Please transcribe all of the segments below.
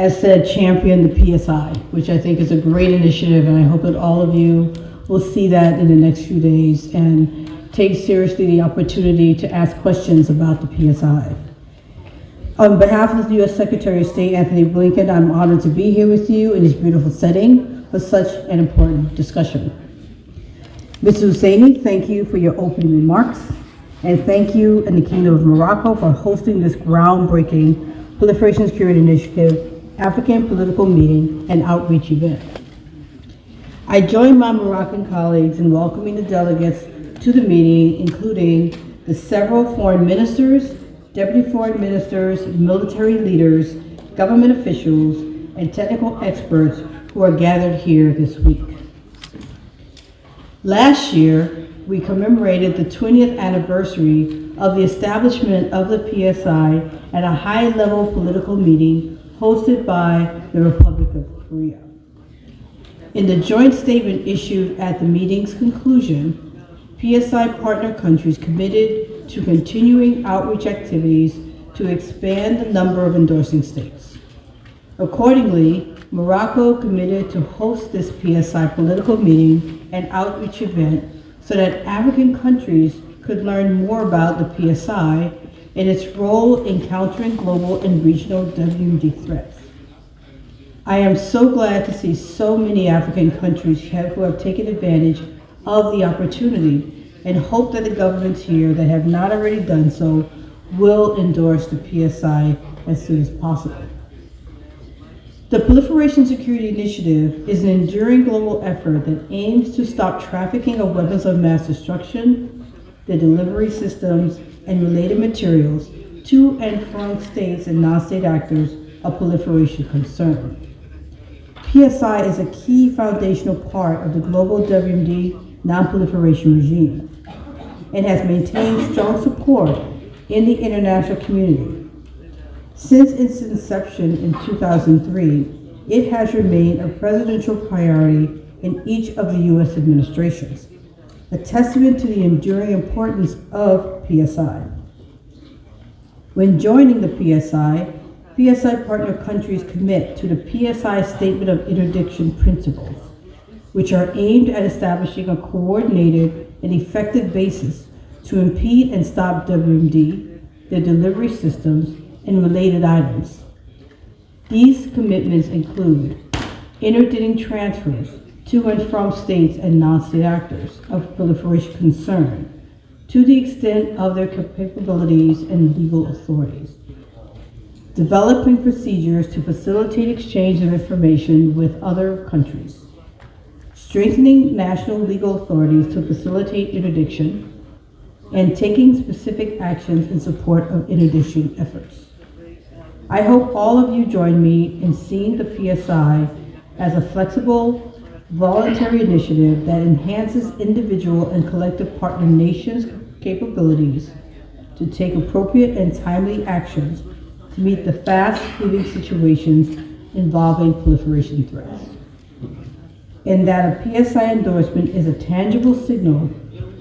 as said, champion the PSI, which I think is a great initiative, and I hope that all of you will see that in the next few days and take seriously the opportunity to ask questions about the PSI. On behalf of the U.S. Secretary of State, Anthony Blinken, I'm honored to be here with you in this beautiful setting for such an important discussion. Mr. Husseini, thank you for your opening remarks, and thank you and the Kingdom of Morocco for hosting this groundbreaking Proliferation Security Initiative African political meeting and outreach event. I join my Moroccan colleagues in welcoming the delegates to the meeting, including the several foreign ministers, deputy foreign ministers, military leaders, government officials, and technical experts who are gathered here this week. Last year, we commemorated the 20th anniversary of the establishment of the PSI at a high-level political meeting hosted by the Republic of Korea. In the joint statement issued at the meeting's conclusion, PSI partner countries committed to continuing outreach activities to expand the number of endorsing states. Accordingly, Morocco committed to host this PSI political meeting and outreach event so that African countries could learn more about the PSI and its role in countering global and regional WMD threats. I am so glad to see so many African countries who have taken advantage of the opportunity and hope that the governments here that have not already done so will endorse the PSI as soon as possible. The Proliferation Security Initiative is an enduring global effort that aims to stop trafficking of weapons of mass destruction, the delivery systems, and related materials to and from states and non-state actors of proliferation concern. PSI is a key foundational part of the global WMD non-proliferation regime and has maintained strong support in the international community. Since its inception in 2003, it has remained a presidential priority in each of the U.S. administrations, a testament to the enduring importance of PSI. When joining the PSI partner countries commit to the PSI Statement of Interdiction Principles, which are aimed at establishing a coordinated and effective basis to impede and stop WMD, their delivery systems, and related items. These commitments include interdicting transfers to and from states and non-state actors of proliferation concern to the extent of their capabilities and legal authorities. Developing procedures to facilitate exchange of information with other countries. Strengthening national legal authorities to facilitate interdiction, and taking specific actions in support of interdiction efforts. I hope all of you join me in seeing the PSI as a flexible, voluntary initiative that enhances individual and collective partner nations' capabilities to take appropriate and timely actions to meet the fast-moving situations involving proliferation threats. And that a PSI endorsement is a tangible signal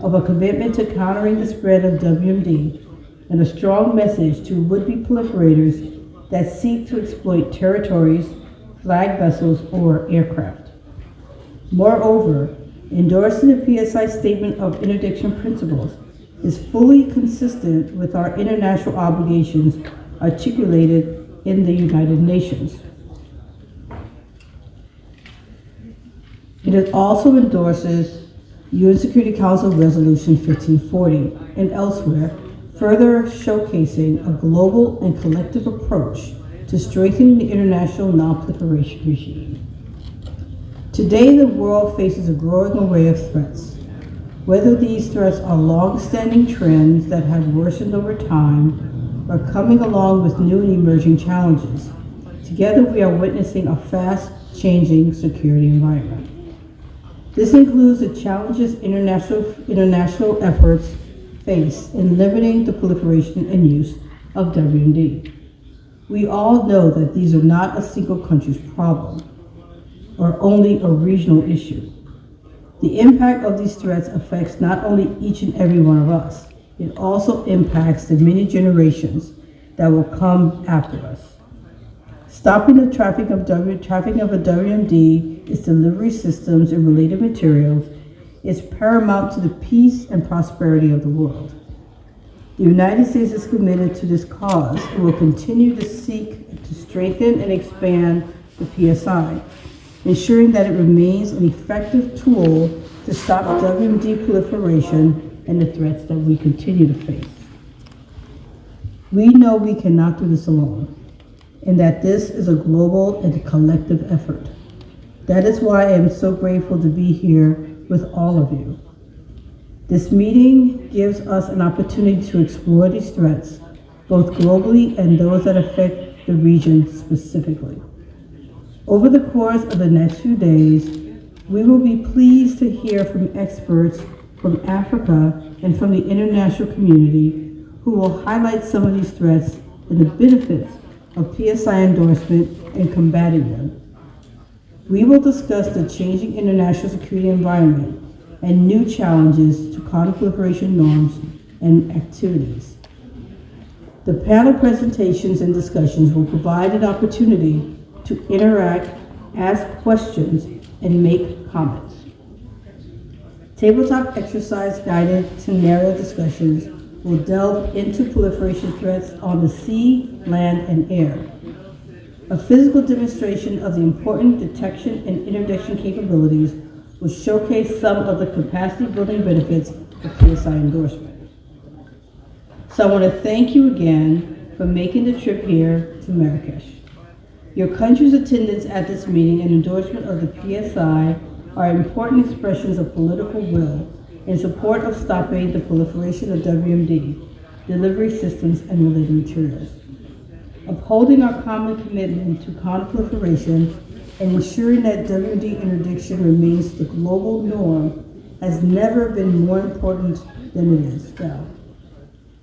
of a commitment to countering the spread of WMD and a strong message to would-be proliferators that seek to exploit territories, flag vessels, or aircraft. Moreover, endorsing the PSI Statement of Interdiction Principles is fully consistent with our international obligations articulated in the United Nations. It also endorses UN Security Council Resolution 1540 and elsewhere, further showcasing a global and collective approach to strengthening the international non-proliferation regime. Today, the world faces a growing array of threats. Whether these threats are long-standing trends that have worsened over time or coming along with new and emerging challenges, together we are witnessing a fast-changing security environment. This includes the challenges international efforts face in limiting the proliferation and use of WMD. We all know that these are not a single country's problem or only a regional issue. The impact of these threats affects not only each and every one of us, it also impacts the many generations that will come after us. Stopping the trafficking of WMD, its delivery systems, and related materials is paramount to the peace and prosperity of the world. The United States is committed to this cause and will continue to seek to strengthen and expand the PSI, ensuring that it remains an effective tool to stop WMD proliferation and the threats that we continue to face. We know we cannot do this alone, and that this is a global and collective effort. That is why I am so grateful to be here with all of you. This meeting gives us an opportunity to explore these threats, both globally and those that affect the region specifically. Over the course of the next few days, we will be pleased to hear from experts from Africa and from the international community who will highlight some of these threats and the benefits of PSI endorsement in combating them. We will discuss the changing international security environment and new challenges to counterproliferation norms and activities. The panel presentations and discussions will provide an opportunity to interact, ask questions, and make comments. Tabletop exercise guided scenario discussions will delve into proliferation threats on the sea, land, and air. A physical demonstration of the important detection and interdiction capabilities will showcase some of the capacity building benefits of PSI endorsement. So I want to thank you again for making the trip here to Marrakesh. Your country's attendance at this meeting and endorsement of the PSI are important expressions of political will in support of stopping the proliferation of WMD, delivery systems, and related materials. Upholding our common commitment to counterproliferation and ensuring that WMD interdiction remains the global norm has never been more important than it is now.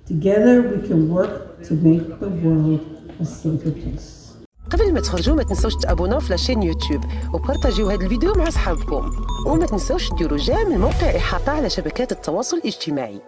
Together we can work to make the world a safer place. قبل ما تخرجوا ما تنسوش تابوناو في لاشين يوتيوب وبارطاجيو هذا الفيديو مع اصحابكم وما تنسوش ديروا جيم الموقع إحاطة على شبكات التواصل الاجتماعي.